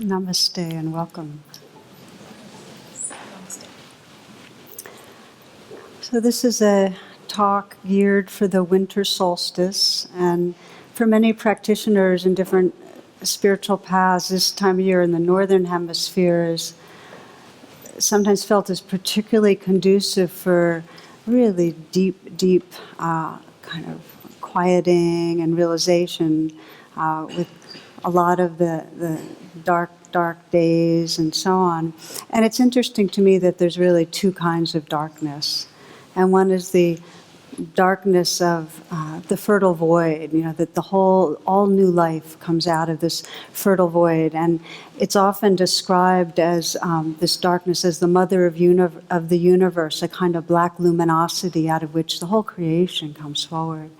Namaste and welcome. So this is a talk geared for the winter solstice, and for many practitioners in different spiritual paths, this time of year in the northern hemisphere is sometimes felt as particularly conducive for really deep kind of quieting and realization with a lot of the dark days and so on. And it's interesting to me that there's really two kinds of darkness. And one is the darkness of the fertile void, that all new life comes out of this fertile void. And it's often described as this darkness as the mother of the universe, a kind of black luminosity out of which the whole creation comes forward.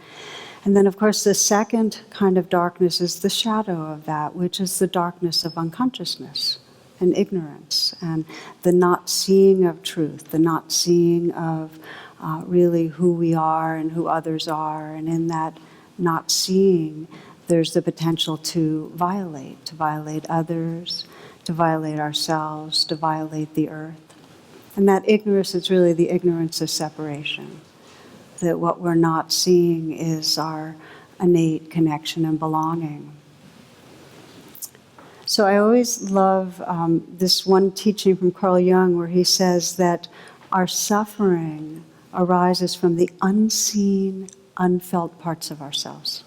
And then, of course, the second kind of darkness is the shadow of that, which is the darkness of unconsciousness and ignorance, and the not seeing of truth, the not seeing of really who we are and who others are. And in that not seeing, there's the potential to violate others, to violate ourselves, to violate the earth. And that ignorance is really the ignorance of separation. That what we're not seeing is our innate connection and belonging. So I always love this one teaching from Carl Jung where he says that our suffering arises from the unseen, unfelt parts of ourselves.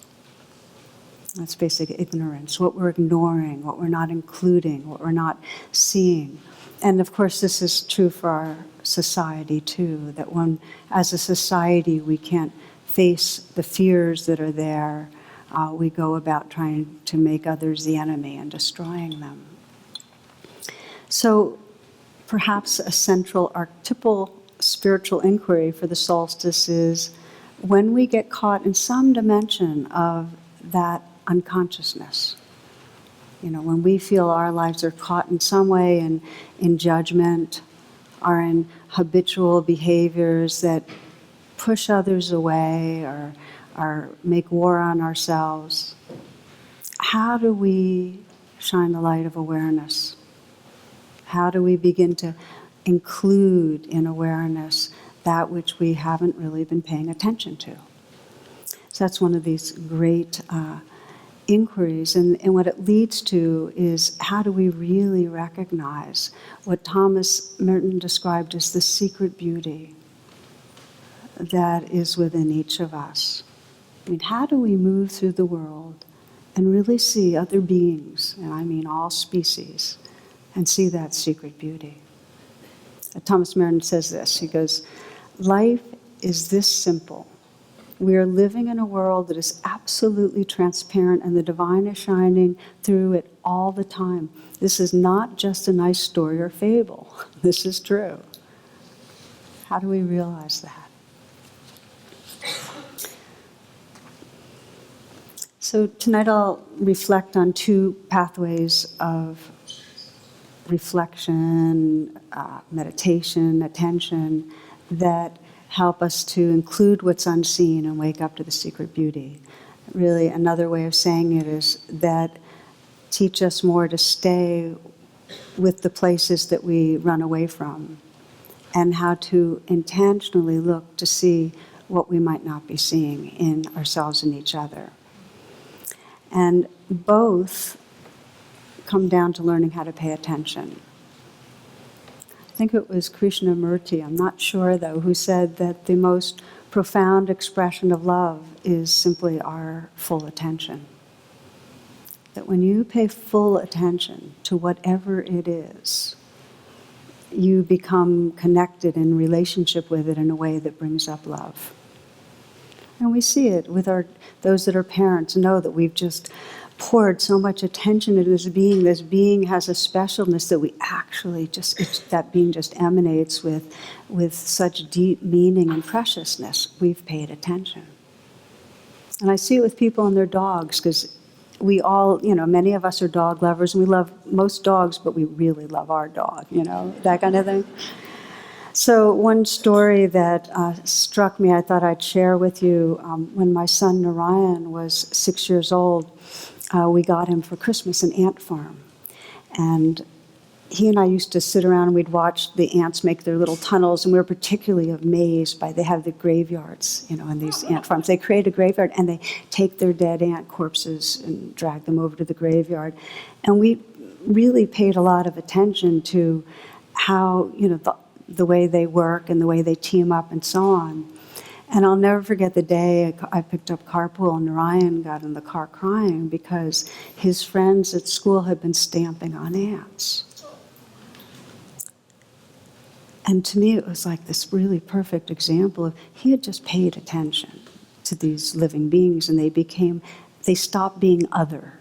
That's basic ignorance, what we're ignoring, what we're not including, what we're not seeing. And of course, this is true for our society too, that when, as a society, we can't face the fears that are there, we go about trying to make others the enemy and destroying them. So perhaps a central archetypal spiritual inquiry for the solstice is when we get caught in some dimension of that unconsciousness. When we feel our lives are caught in some way in judgment, or in habitual behaviors that push others away or make war on ourselves, how do we shine the light of awareness? How do we begin to include in awareness that which we haven't really been paying attention to? So that's one of these great inquiries, and what it leads to is how do we really recognize what Thomas Merton described as the secret beauty that is within each of us. How do we move through the world and really see other beings, and I mean all species, and see that secret beauty? Thomas Merton says this, he goes, life is this simple. We are living in a world that is absolutely transparent and the divine is shining through it all the time. This is not just a nice story or fable. This is true. How do we realize that? So tonight I'll reflect on two pathways of reflection, meditation, attention that help us to include what's unseen and wake up to the secret beauty. Really, another way of saying it is that teach us more to stay with the places that we run away from, and how to intentionally look to see what we might not be seeing in ourselves and each other. And both come down to learning how to pay attention. I think it was Krishnamurti, I'm not sure though, who said that the most profound expression of love is simply our full attention. That when you pay full attention to whatever it is, you become connected in relationship with it in a way that brings up love. And we see it with those that are parents, know that we've just poured so much attention into this being. This being has a specialness that we actually that being just emanates with such deep meaning and preciousness. We've paid attention. And I see it with people and their dogs, because we all, many of us are dog lovers, and we love most dogs, but we really love our dog, that kind of thing. So one story that struck me, I thought I'd share with you. When my son Narayan was 6 years old, we got him for Christmas an ant farm. And he and I used to sit around and we'd watch the ants make their little tunnels, and we were particularly amazed by, they have the graveyards, in these ant farms. They create a graveyard and they take their dead ant corpses and drag them over to the graveyard. And we really paid a lot of attention to how, the way they work and the way they team up and so on. And I'll never forget the day I picked up carpool and Ryan got in the car crying because his friends at school had been stamping on ants. And to me, it was like this really perfect example of he had just paid attention to these living beings, and they stopped being other.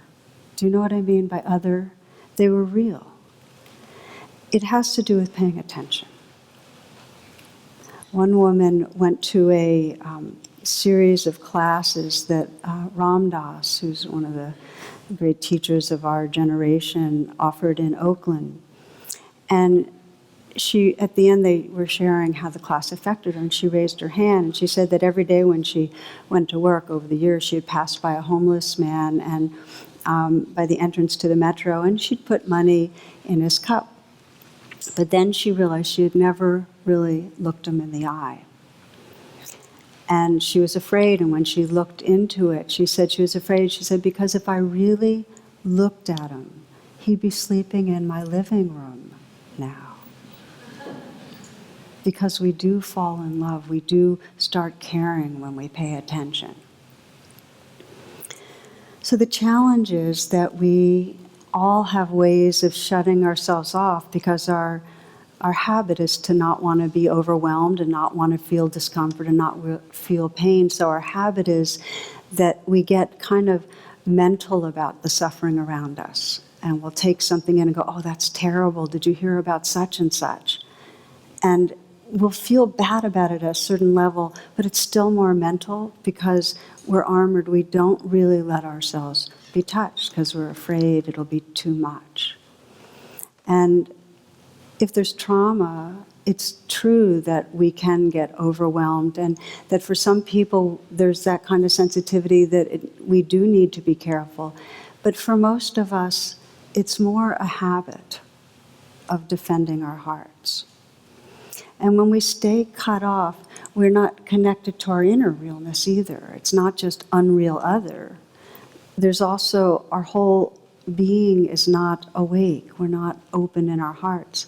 Do you know what I mean by other? They were real. It has to do with paying attention. One woman went to a series of classes that Ram Dass, who's one of the great teachers of our generation, offered in Oakland. And she, at the end, they were sharing how the class affected her, and she raised her hand, and she said that every day when she went to work over the years, she had passed by a homeless man and by the entrance to the metro, and she'd put money in his cup. But then she realized she had never really looked him in the eye. And she was afraid, and when she looked into it, she said she was afraid. She said, because if I really looked at him, he'd be sleeping in my living room now. Because we do fall in love, we do start caring when we pay attention. So the challenge is that we all have ways of shutting ourselves off because our habit is to not want to be overwhelmed and not want to feel discomfort and not feel pain. So our habit is that we get kind of mental about the suffering around us. And we'll take something in and go, oh, that's terrible. Did you hear about such and such? And we'll feel bad about it at a certain level, but it's still more mental because we're armored. We don't really let ourselves be touched because we're afraid it'll be too much. And if there's trauma, it's true that we can get overwhelmed, and that for some people there's that kind of sensitivity that we do need to be careful. But for most of us, it's more a habit of defending our hearts. And when we stay cut off, we're not connected to our inner realness either. It's not just unreal other. There's also our whole being is not awake. We're not open in our hearts.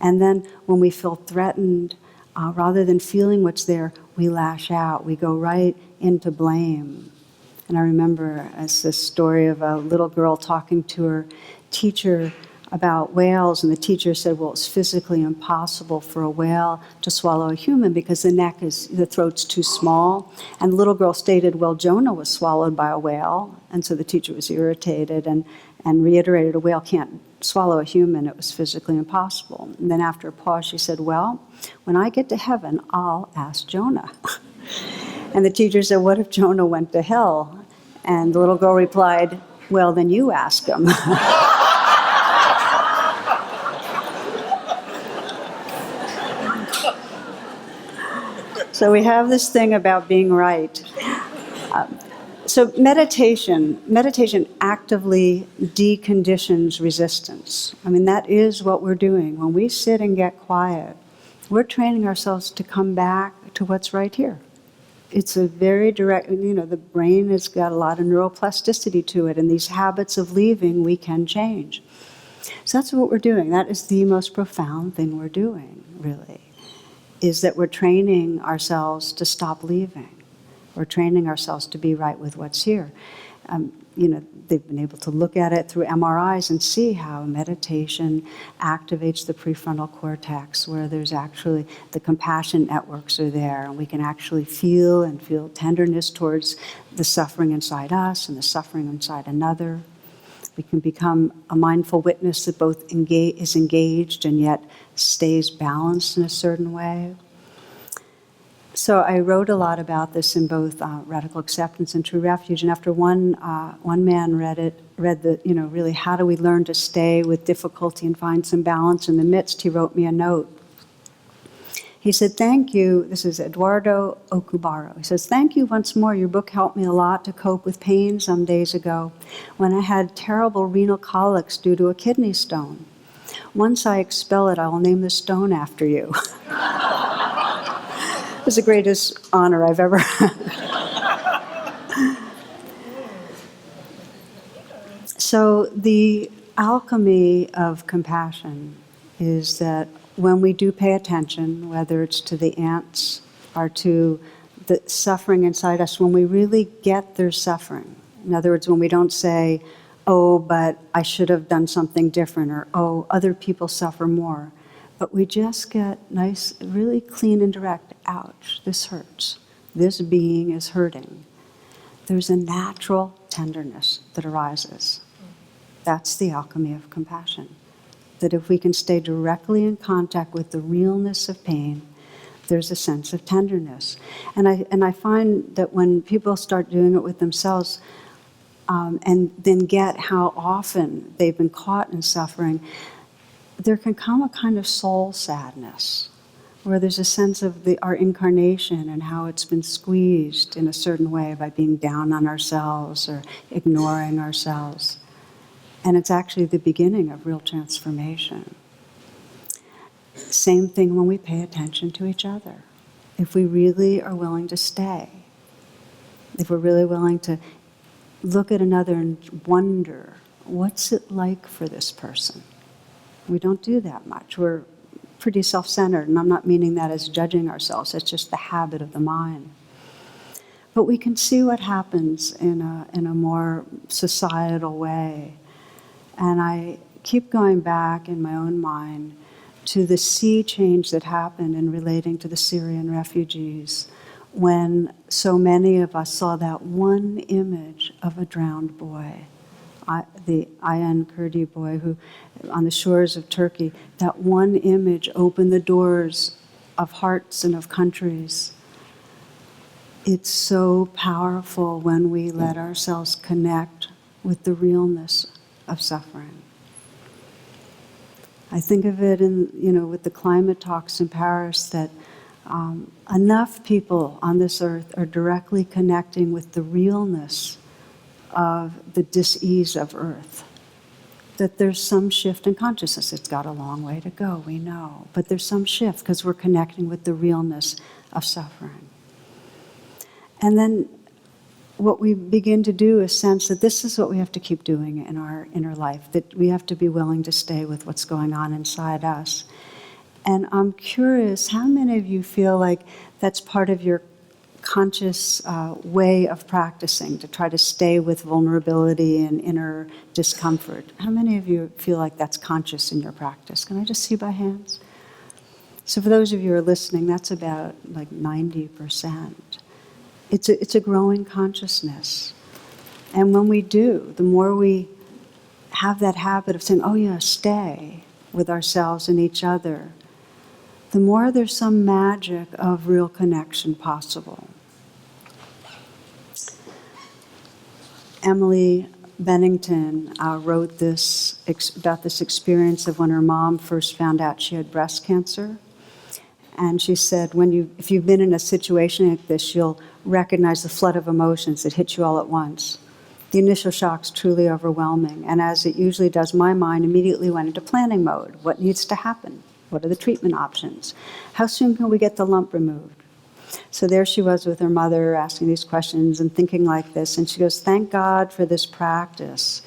And then when we feel threatened, rather than feeling what's there, we lash out. We go right into blame. And I remember as this story of a little girl talking to her teacher about whales, and the teacher said, well, it's physically impossible for a whale to swallow a human because the throat's too small. And the little girl stated, well, Jonah was swallowed by a whale. And so the teacher was irritated and reiterated, a whale can't swallow a human. It was physically impossible. And then after a pause, she said, well, when I get to heaven, I'll ask Jonah. And the teacher said, what if Jonah went to hell? And the little girl replied, well, then you ask him. So we have this thing about being right. So meditation actively deconditions resistance. I mean, that is what we're doing. When we sit and get quiet, we're training ourselves to come back to what's right here. It's a very direct, the brain has got a lot of neuroplasticity to it, and these habits of leaving we can change. So that's what we're doing. That is the most profound thing we're doing, really, is that we're training ourselves to stop leaving. We're training ourselves to be right with what's here. They've been able to look at it through MRIs and see how meditation activates the prefrontal cortex, where there's actually the compassion networks are there, and we can actually feel tenderness towards the suffering inside us and the suffering inside another. We can become a mindful witness that both is engaged and yet stays balanced in a certain way. So I wrote a lot about this in both Radical Acceptance and True Refuge. And after one man read really how do we learn to stay with difficulty and find some balance in the midst, he wrote me a note. He said, thank you. This is Eduardo Okubaro. He says, thank you once more. Your book helped me a lot to cope with pain some days ago when I had terrible renal colics due to a kidney stone. Once I expel it, I will name the stone after you. It was the greatest honor I've ever had. So the alchemy of compassion is that when we do pay attention, whether it's to the ants or to the suffering inside us, when we really get their suffering, in other words, when we don't say, oh, but I should have done something different, or oh, other people suffer more, but we just get nice, really clean and direct, ouch, this hurts. This being is hurting. There's a natural tenderness that arises. That's the alchemy of compassion. That if we can stay directly in contact with the realness of pain, there's a sense of tenderness. And I find that when people start doing it with themselves, and then get how often they've been caught in suffering, there can come a kind of soul sadness, where there's a sense of our incarnation and how it's been squeezed in a certain way by being down on ourselves or ignoring ourselves. And it's actually the beginning of real transformation. Same thing when we pay attention to each other. If we really are willing to stay, if we're really willing to look at another and wonder, what's it like for this person? We don't do that much. We're pretty self-centered, and I'm not meaning that as judging ourselves. It's just the habit of the mind. But we can see what happens in a more societal way. And I keep going back in my own mind to the sea change that happened in relating to the Syrian refugees, when so many of us saw that one image of a drowned boy, the Ayhan Kurdi boy who, on the shores of Turkey, that one image opened the doors of hearts and of countries. It's so powerful when we let ourselves connect with the realness of suffering. I think of it with the climate talks in Paris that enough people on this earth are directly connecting with the realness of the dis-ease of earth. That there's some shift in consciousness. It's got a long way to go, we know. But there's some shift because we're connecting with the realness of suffering. And then what we begin to do is sense that this is what we have to keep doing in our inner life, that we have to be willing to stay with what's going on inside us. And I'm curious, how many of you feel like that's part of your conscious way of practicing, to try to stay with vulnerability and inner discomfort? How many of you feel like that's conscious in your practice? Can I just see by hands? So for those of you who are listening, that's about like 90%. It's a growing consciousness. And when we do, the more we have that habit of saying, oh yeah, stay with ourselves and each other, the more there's some magic of real connection possible. Emily Bennington wrote this about this experience of when her mom first found out she had breast cancer. And she said, if you've been in a situation like this, you'll recognize the flood of emotions that hit you all at once. The initial shock's truly overwhelming, and as it usually does, my mind immediately went into planning mode. What needs to happen? What are the treatment options? How soon can we get the lump removed? So there she was with her mother asking these questions and thinking like this, and she goes, thank God for this practice,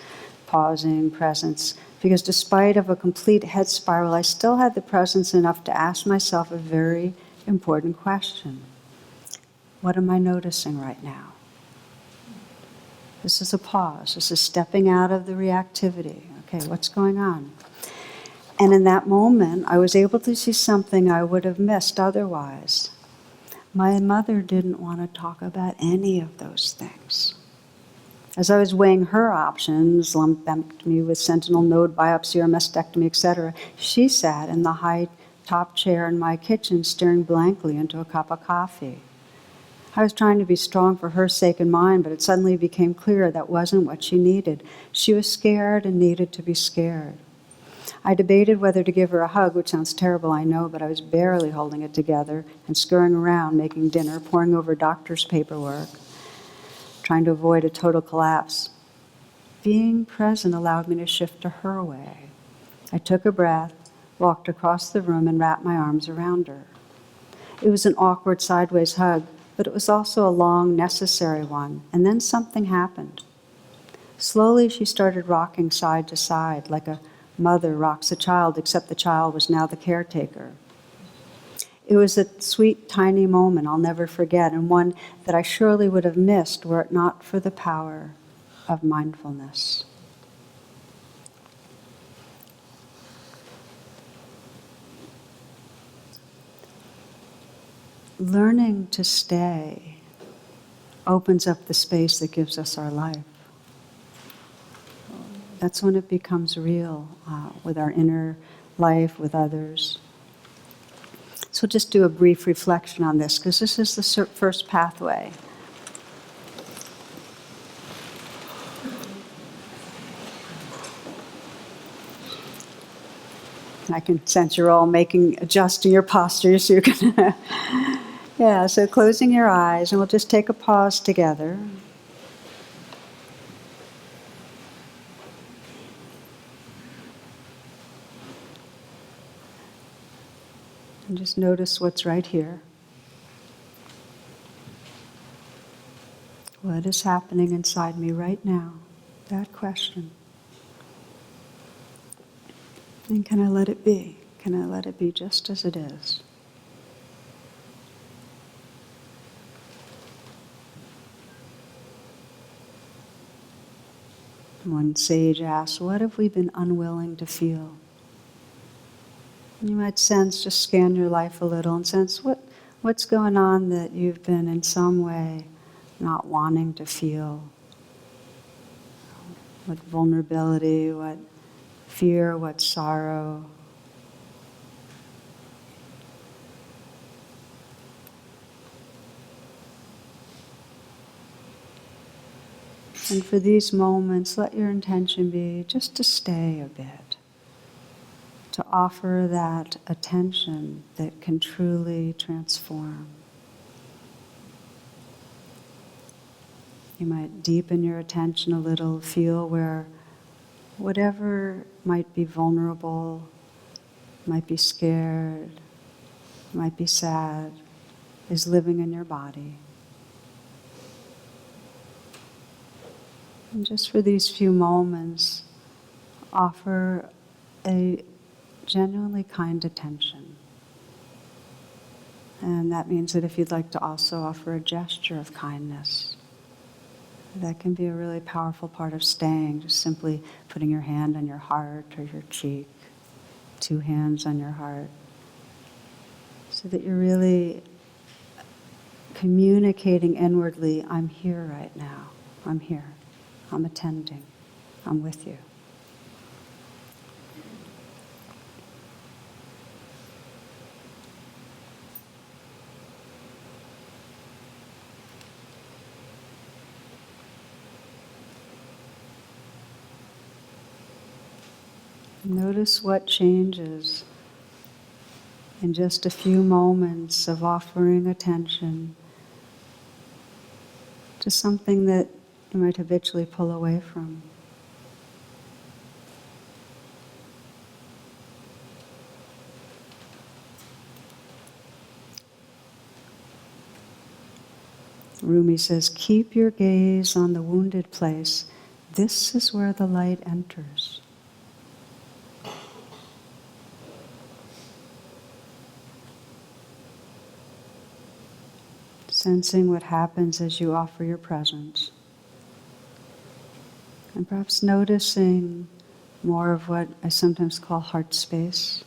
pausing, presence, because despite of a complete head spiral, I still had the presence enough to ask myself a very important question. What am I noticing right now? This is a pause. This is stepping out of the reactivity. Okay, what's going on? And in that moment, I was able to see something I would have missed otherwise. My mother didn't want to talk about any of those things. As I was weighing her options, lumpectomy with sentinel node biopsy or mastectomy, etc., she sat in the high top chair in my kitchen staring blankly into a cup of coffee. I was trying to be strong for her sake and mine, but it suddenly became clear that wasn't what she needed. She was scared and needed to be scared. I debated whether to give her a hug, which sounds terrible, I know, but I was barely holding it together and scurrying around, making dinner, poring over doctor's paperwork, trying to avoid a total collapse. Being present allowed me to shift to her way. I took a breath, walked across the room, and wrapped my arms around her. It was an awkward sideways hug, but it was also a long, necessary one. And then something happened. Slowly, she started rocking side to side, like a mother rocks a child, except the child was now the caretaker. It was a sweet, tiny moment I'll never forget, and one that I surely would have missed were it not for the power of mindfulness. Learning to stay opens up the space that gives us our life. That's when it becomes real with our inner life, with others. So we'll just do a brief reflection on this, because this is the first pathway. I can sense you're all adjusting your posture so you can... Yeah, so closing your eyes, and we'll just take a pause together. And just notice what's right here. What is happening inside me right now? That question. And can I let it be? Can I let it be just as it is? One sage asked, what have we been unwilling to feel? And you might sense, just scan your life a little and sense what's going on that you've been in some way not wanting to feel. What vulnerability, what fear, what sorrow. And for these moments, let your intention be just to stay a bit, to offer that attention that can truly transform. You might deepen your attention a little, feel where whatever might be vulnerable, might be scared, might be sad, is living in your body. And just for these few moments, offer a genuinely kind attention. And that means that if you'd like to also offer a gesture of kindness, that can be a really powerful part of staying, just simply putting your hand on your heart or your cheek, 2 hands on your heart, so that you're really communicating inwardly, I'm here right now, I'm here. I'm attending. I'm with you. Notice what changes in just a few moments of offering attention to something that you might habitually pull away from. Rumi says, keep your gaze on the wounded place. This is where the light enters. Sensing what happens as you offer your presence. And perhaps noticing more of what I sometimes call heart space.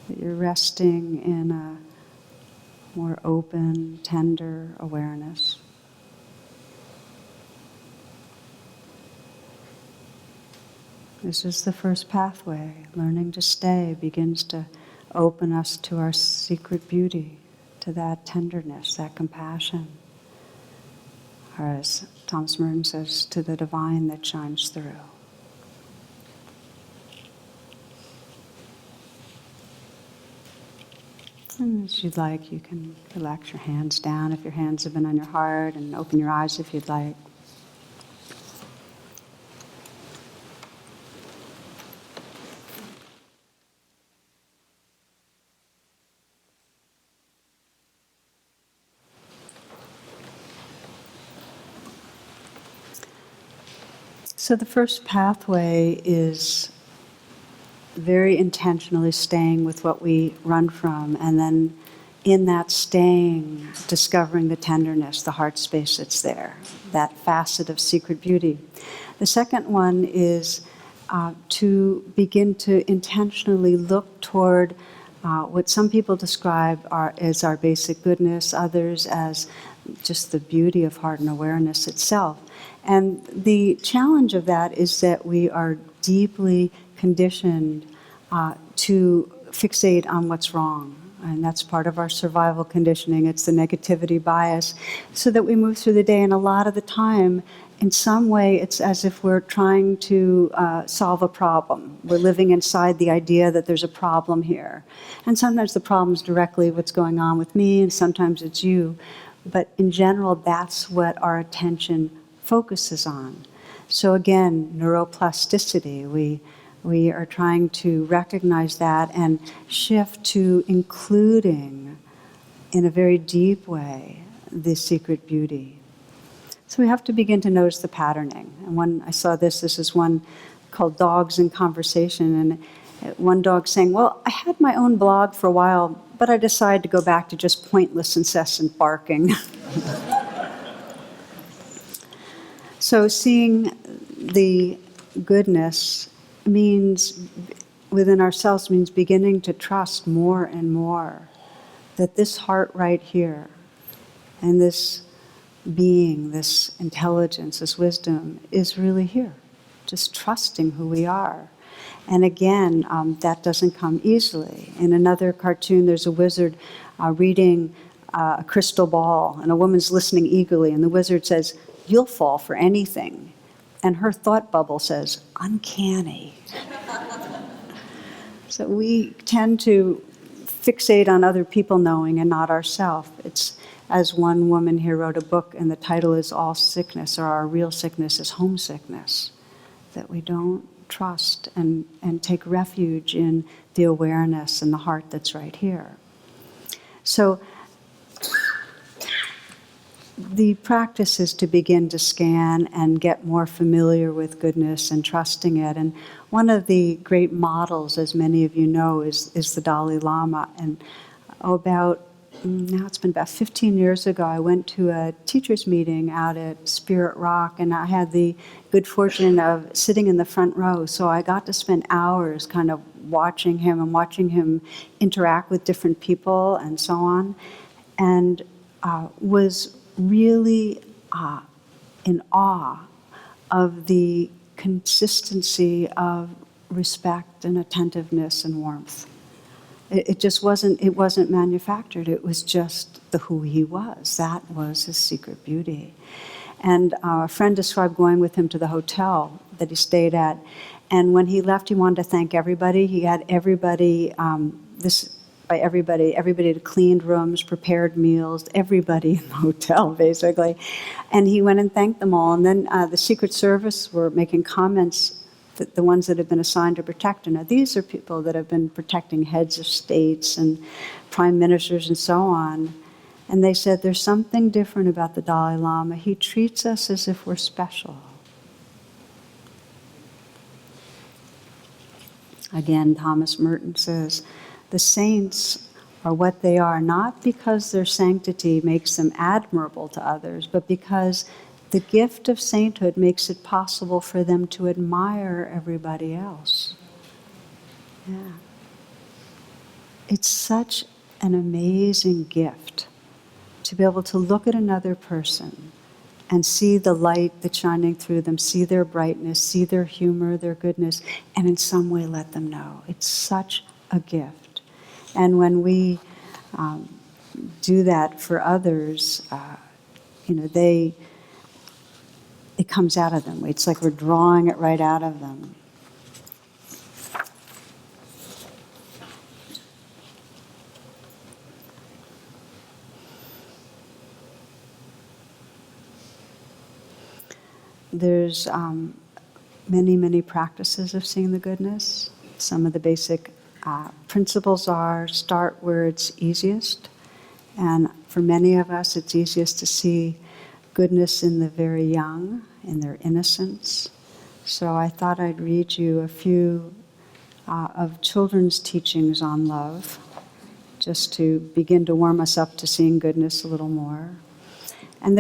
That you're resting in a more open, tender awareness. This is the first pathway. Learning to stay begins to open us to our secret beauty, to that tenderness, that compassion. Or as Thomas Merton says, to the divine that shines through. And as you'd like, you can relax your hands down if your hands have been on your heart, and open your eyes if you'd like. So the first pathway is very intentionally staying with what we run from, and then in that staying, discovering the tenderness, the heart space that's there, that facet of secret beauty. The second one is to begin to intentionally look toward what some people describe as our basic goodness, others as just the beauty of heart and awareness itself. And the challenge of that is that we are deeply conditioned to fixate on what's wrong. And that's part of our survival conditioning. It's the negativity bias. So that we move through the day, and a lot of the time, in some way, it's as if we're trying to solve a problem. We're living inside the idea that there's a problem here. And sometimes the problem's directly what's going on with me, and sometimes it's you. But in general, that's what our attention focuses on. So again, neuroplasticity, we are trying to recognize that and shift to including, in a very deep way, the secret beauty. So we have to begin to notice the patterning. And when I saw this is one called Dogs in Conversation, and one dog saying, well, I had my own blog for a while, but I decided to go back to just pointless, incessant barking. So seeing the goodness means, within ourselves, means beginning to trust more and more that this heart right here, and this being, this intelligence, this wisdom, is really here. Just trusting who we are. And again, that doesn't come easily. In another cartoon, there's a wizard reading a crystal ball, and a woman's listening eagerly, and the wizard says, "You'll fall for anything." And her thought bubble says, "Uncanny." So we tend to fixate on other people knowing and not ourselves. It's, as one woman here wrote a book, and the title is All Sickness, or Our Real Sickness is Homesickness, that we don't trust and take refuge in the awareness and the heart that's right here. So the practice is to begin to scan and get more familiar with goodness and trusting it. And one of the great models, as many of you know, is the Dalai Lama. And now it's been about 15 years ago, I went to a teacher's meeting out at Spirit Rock, and I had the good fortune of sitting in the front row. So I got to spend hours kind of watching him interact with different people and so on, and was really in awe of the consistency of respect and attentiveness and warmth. It just wasn't manufactured. It was just who he was. That was his secret beauty. And a friend described going with him to the hotel that he stayed at, and when he left, he wanted to thank everybody. He had everybody had cleaned rooms, prepared meals, everybody in the hotel, basically. And he went and thanked them all. And then the Secret Service were making comments, that the ones that have been assigned to protect him. Now, these are people that have been protecting heads of states and prime ministers and so on. And they said, there's something different about the Dalai Lama. He treats us as if we're special. Again, Thomas Merton says, the saints are what they are, not because their sanctity makes them admirable to others, but because the gift of sainthood makes it possible for them to admire everybody else. Yeah. It's such an amazing gift to be able to look at another person and see the light that's shining through them, see their brightness, see their humor, their goodness, and in some way let them know. It's such a gift. And when we do that for others, it comes out of them. It's like we're drawing it right out of them. there's many, many practices of seeing the goodness. Some of the basic principles are start where it's easiest. And for many of us, it's easiest to see goodness in the very young, in their innocence. So I thought I'd read you a few of children's teachings on love, just to begin to warm us up to seeing goodness a little more. And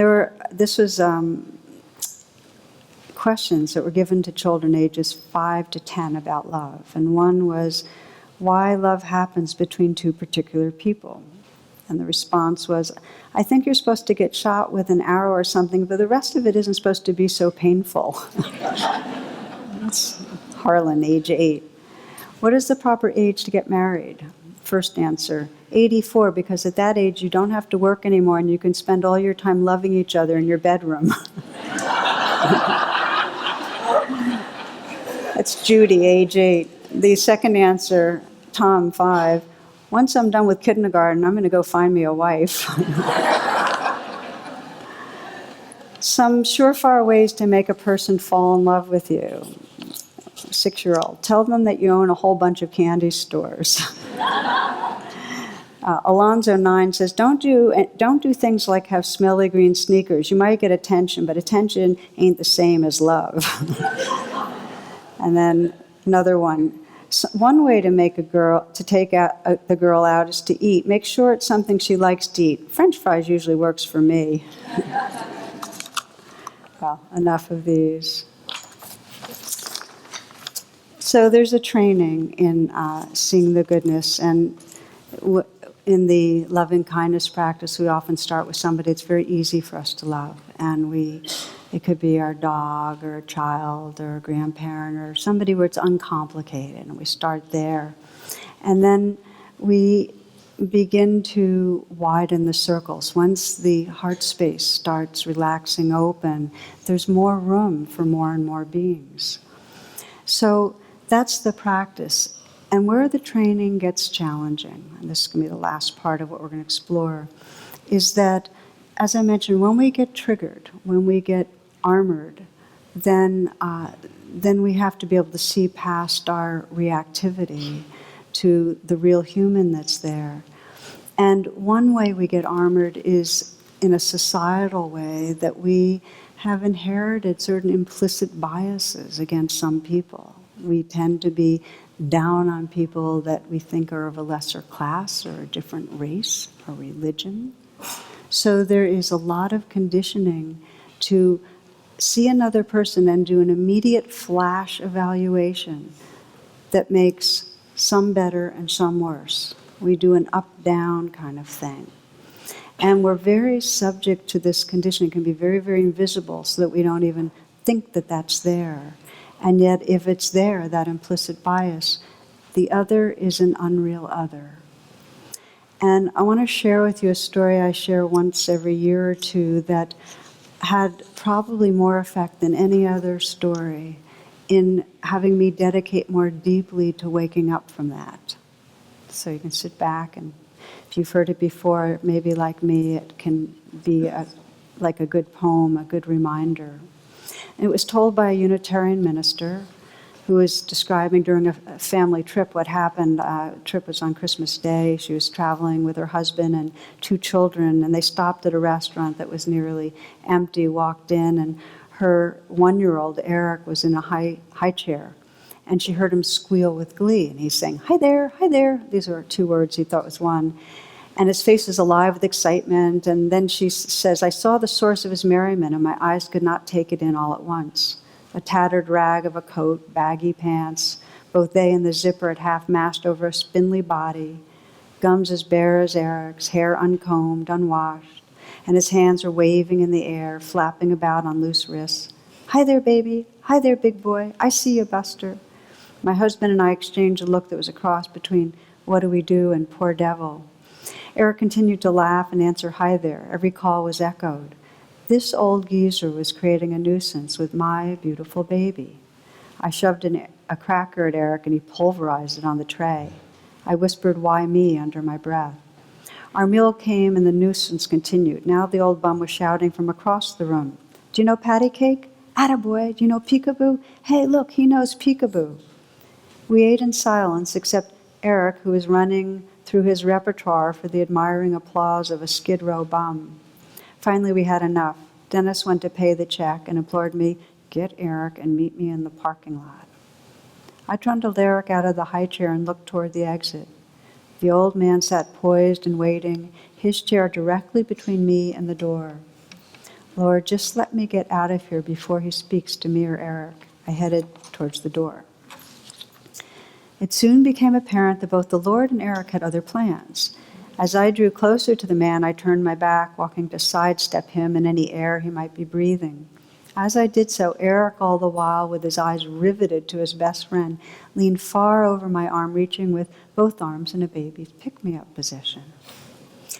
this was questions that were given to children ages 5 to 10 about love. And one was, why love happens between two particular people. And the response was, I think you're supposed to get shot with an arrow or something, but the rest of it isn't supposed to be so painful. That's Harlan, age 8. What is the proper age to get married? First answer, 84, because at that age you don't have to work anymore and you can spend all your time loving each other in your bedroom. That's Judy, age 8. The second answer, Tom, 5. Once I'm done with kindergarten, I'm going to go find me a wife. Some surefire ways to make a person fall in love with you. 6-year-old, tell them that you own a whole bunch of candy stores. Alonzo, 9, says, don't do things like have smelly green sneakers. You might get attention, but attention ain't the same as love. And then another one. One way to make take the girl out is to eat. Make sure it's something she likes to eat. French fries usually works for me. Well, enough of these. So there's a training in seeing the goodness, and in the loving kindness practice, we often start with somebody it's very easy for us to love, and it could be our dog or a child or a grandparent or somebody where it's uncomplicated, and we start there. And then we begin to widen the circles. Once the heart space starts relaxing open, there's more room for more and more beings. So that's the practice. And where the training gets challenging, and this is going to be the last part of what we're going to explore, is that, as I mentioned, when we get triggered, when we get armored, then we have to be able to see past our reactivity to the real human that's there. And one way we get armored is in a societal way, that we have inherited certain implicit biases against some people. We tend to be down on people that we think are of a lesser class or a different race or religion. So there is a lot of conditioning to see another person and do an immediate flash evaluation that makes some better and some worse. We do an up-down kind of thing. And we're very subject to this conditioning. It can be very, very invisible so that we don't even think that that's there. And yet, if it's there, that implicit bias, the other is an unreal other. And I want to share with you a story I share once every year or two that had probably more effect than any other story in having me dedicate more deeply to waking up from that. So you can sit back, and if you've heard it before, maybe like me, it can be like a good poem, a good reminder. And it was told by a Unitarian minister who was describing during a family trip what happened. The trip was on Christmas Day. She was traveling with her husband and 2 children, and they stopped at a restaurant that was nearly empty, walked in, and her 1-year-old, Eric, was in a high chair. And she heard him squeal with glee, and he's saying, "Hi there, hi there." These are 2 words he thought was one. And his face is alive with excitement. And then she says, "I saw the source of his merriment, and my eyes could not take it in all at once. A tattered rag of a coat, baggy pants, both they and the zipper at half-mast over a spindly body, gums as bare as Eric's, hair uncombed, unwashed, and his hands are waving in the air, flapping about on loose wrists. 'Hi there, baby. Hi there, big boy. I see you, Buster.' My husband and I exchanged a look that was a cross between 'what do we do' and 'poor devil.' Eric continued to laugh and answer 'hi there.' Every call was echoed. This old geezer was creating a nuisance with my beautiful baby. I shoved a cracker at Eric, and he pulverized it on the tray. I whispered, 'Why me?' under my breath. Our meal came, and the nuisance continued. Now the old bum was shouting from across the room, 'Do you know patty cake? Attaboy, do you know peekaboo? Hey, look, he knows peekaboo. We ate in silence, except Eric, who was running through his repertoire for the admiring applause of a Skid Row bum. Finally, we had enough. Dennis went to pay the check and implored me, get Eric and meet me in the parking lot. I trundled Eric out of the high chair and looked toward the exit. The old man sat poised and waiting, his chair directly between me and the door. Lord, just let me get out of here before he speaks to me or Eric. I headed towards the door. It soon became apparent that both the Lord and Eric had other plans. As I drew closer to the man, I turned my back, walking to sidestep him and any air he might be breathing. As I did so, Eric, all the while with his eyes riveted to his best friend, leaned far over my arm, reaching with both arms in a baby's pick-me-up position.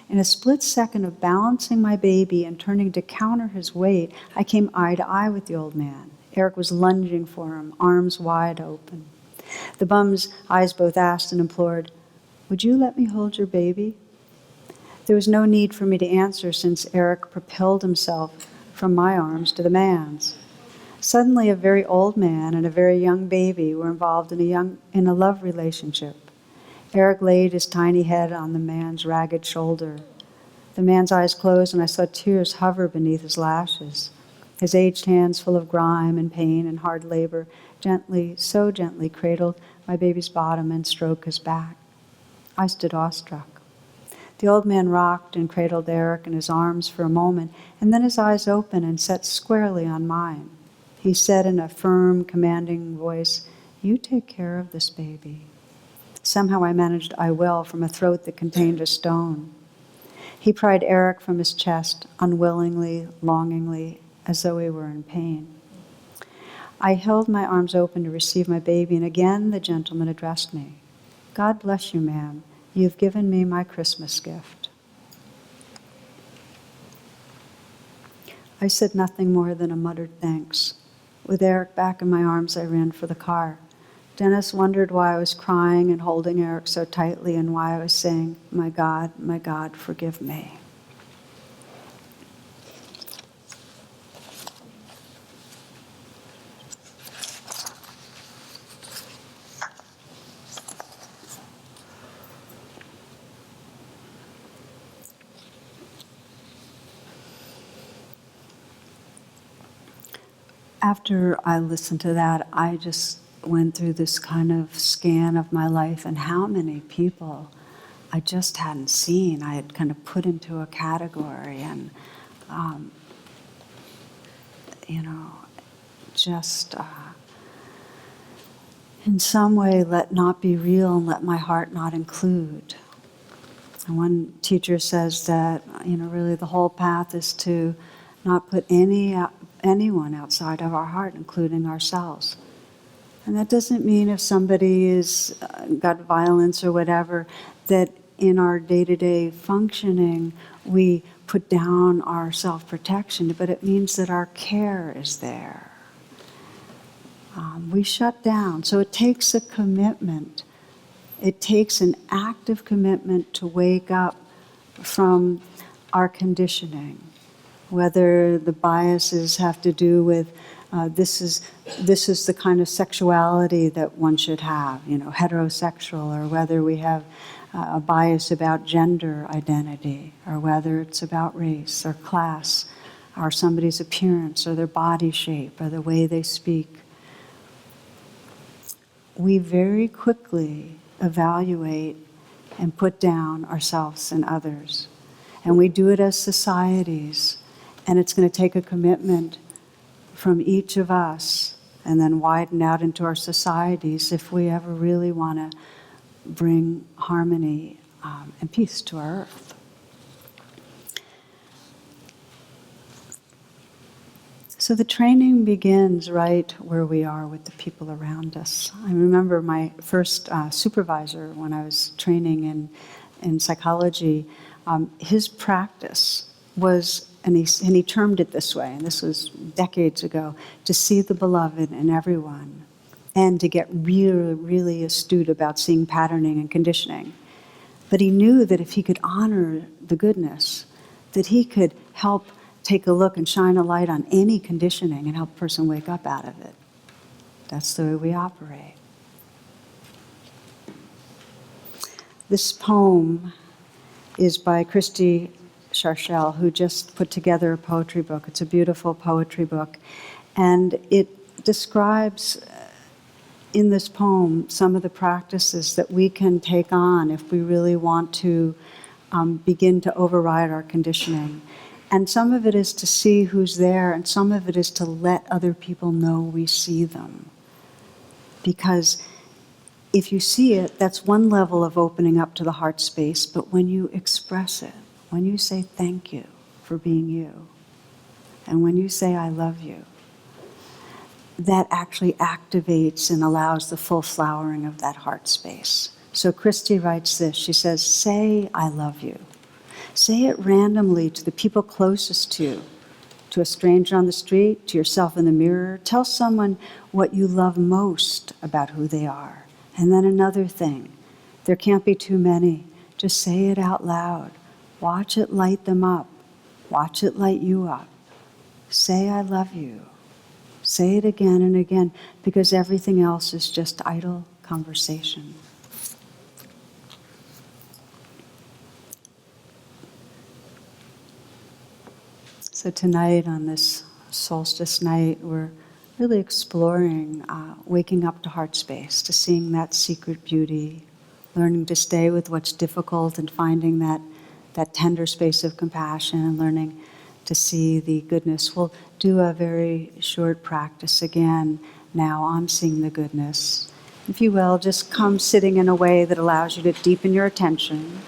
In a split second of balancing my baby and turning to counter his weight, I came eye to eye with the old man. Eric was lunging for him, arms wide open. The bum's eyes both asked and implored, would you let me hold your baby? There was no need for me to answer since Eric propelled himself from my arms to the man's. Suddenly, a very old man and a very young baby were involved in a love relationship. Eric laid his tiny head on the man's ragged shoulder. The man's eyes closed, and I saw tears hover beneath his lashes. His aged hands, full of grime and pain and hard labor, gently, so gently cradled my baby's bottom and stroked his back. I stood awestruck. The old man rocked and cradled Eric in his arms for a moment, and then his eyes opened and set squarely on mine. He said in a firm, commanding voice, you take care of this baby. Somehow I managed "I will" from a throat that contained a stone. He pried Eric from his chest, unwillingly, longingly, as though he were in pain. I held my arms open to receive my baby, and again the gentleman addressed me. God bless you, ma'am. You've given me my Christmas gift. I said nothing more than a muttered thanks. With Eric back in my arms, I ran for the car. Dennis wondered why I was crying and holding Eric so tightly and why I was saying, my God, forgive me. After I listened to that, I just went through this kind of scan of my life and how many people I just hadn't seen. I had kind of put into a category and, just in some way let not be real and let my heart not include. And one teacher says that, really the whole path is to not put anyone outside of our heart, including ourselves. And that doesn't mean if somebody is got violence or whatever, that in our day-to-day functioning we put down our self-protection, but it means that our care is there. We shut down. So it takes a commitment. It takes an active commitment to wake up from our conditioning. Whether the biases have to do with this is the kind of sexuality that one should have, heterosexual, or whether we have a bias about gender identity, or whether it's about race or class, or somebody's appearance, or their body shape, or the way they speak. We very quickly evaluate and put down ourselves and others. And we do it as societies. And it's going to take a commitment from each of us and then widen out into our societies if we ever really want to bring harmony and peace to our earth. So the training begins right where we are with the people around us. I remember my first supervisor when I was training in psychology, his practice was, and he termed it this way, and this was decades ago, to see the beloved in everyone and to get really, really astute about seeing patterning and conditioning. But he knew that if he could honor the goodness, that he could help take a look and shine a light on any conditioning and help a person wake up out of it. That's the way we operate. This poem is by Christy Sharshell, who just put together a poetry book. It's a beautiful poetry book. And it describes in this poem some of the practices that we can take on if we really want to begin to override our conditioning. And some of it is to see who's there, and some of it is to let other people know we see them. Because if you see it, that's one level of opening up to the heart space, but when you express it, when you say thank you for being you, and when you say I love you, that actually activates and allows the full flowering of that heart space. So Christy writes this, she says, say I love you. Say it randomly to the people closest to a stranger on the street, to yourself in the mirror. Tell someone what you love most about who they are. And then another thing, there can't be too many. Just say it out loud. Watch it light them up. Watch it light you up. Say I love you. Say it again and again, because everything else is just idle conversation. So tonight, on this solstice night, we're really exploring waking up to heart space, to seeing that secret beauty, learning to stay with what's difficult and finding that tender space of compassion, and learning to see the goodness. We'll do a very short practice again now on seeing the goodness. If you will, just come sitting in a way that allows you to deepen your attention.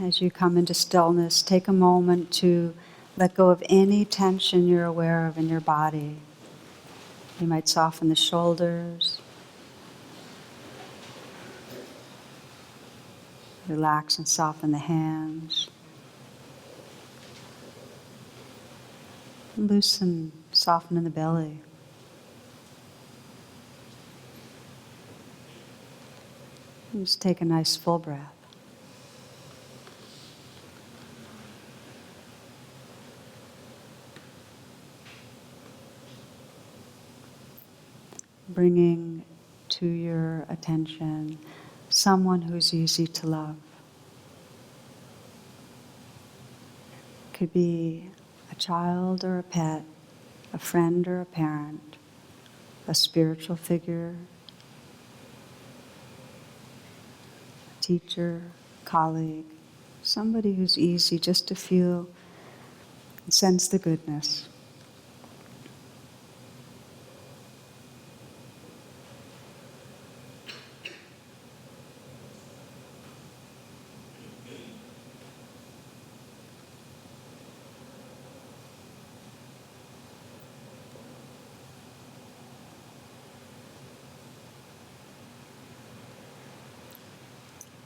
As you come into stillness, take a moment to let go of any tension you're aware of in your body. You might soften the shoulders, relax and soften the hands, loosen, soften in the belly. And just take a nice full breath. Bringing to your attention someone who's easy to love. Could be a child or a pet, a friend or a parent, a spiritual figure, a teacher, colleague, somebody who's easy just to feel and sense the goodness.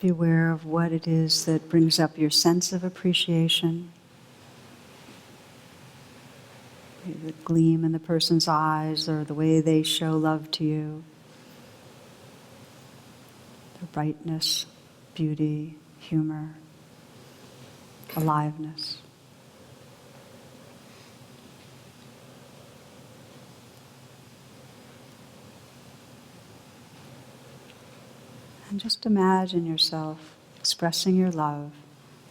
Be aware of what it is that brings up your sense of appreciation, the gleam in the person's eyes or the way they show love to you, the brightness, beauty, humor, aliveness. And just imagine yourself expressing your love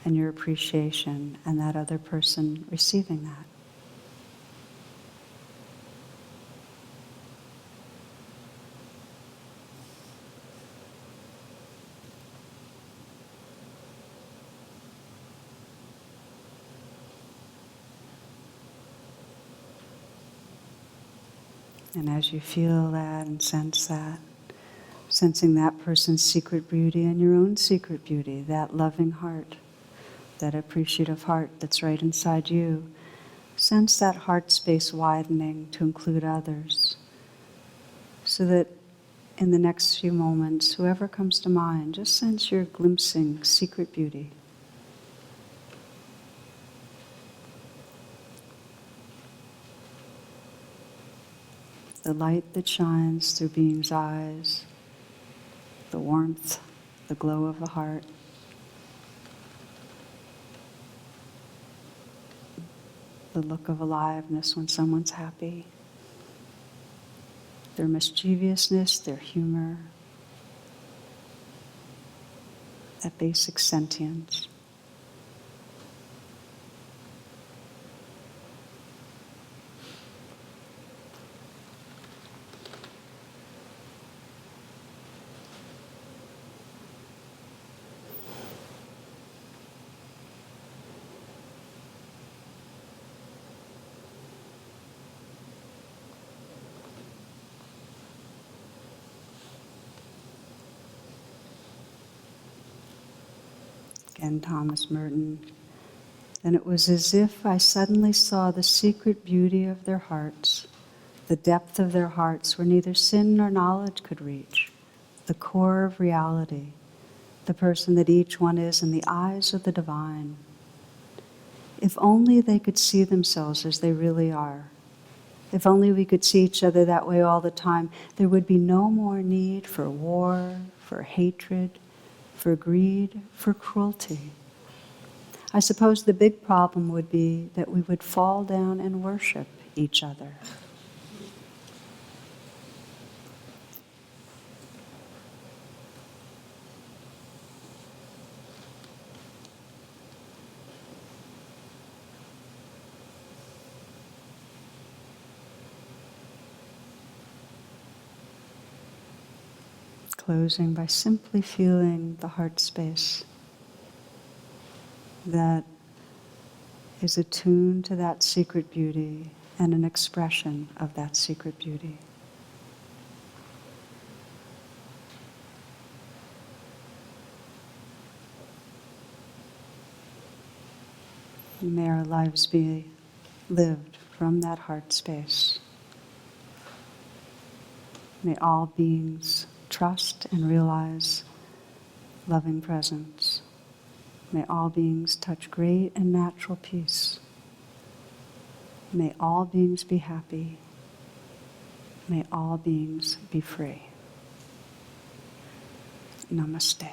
and your appreciation, and that other person receiving that. And as you feel that and sense that, sensing that person's secret beauty and your own secret beauty, that loving heart, that appreciative heart that's right inside you, sense that heart space widening to include others, so that in the next few moments, whoever comes to mind, just sense you're glimpsing secret beauty. the light that shines through being's eyes, the warmth, the glow of the heart. The look of aliveness when someone's happy. Their mischievousness, their humor, that basic sentience. Again, Thomas Merton. And it was as if I suddenly saw the secret beauty of their hearts, the depth of their hearts where neither sin nor knowledge could reach, the core of reality, the person that each one is in the eyes of the divine. If only they could see themselves as they really are. If only we could see each other that way all the time, there would be no more need for war, for hatred, for greed, for cruelty. I suppose the big problem would be that we would fall down and worship each other. Closing by simply feeling the heart space that is attuned to that secret beauty and an expression of that secret beauty. May our lives be lived from that heart space. May all beings trust and realize loving presence. May all beings touch great and natural peace. May all beings be happy. May all beings be free. Namaste.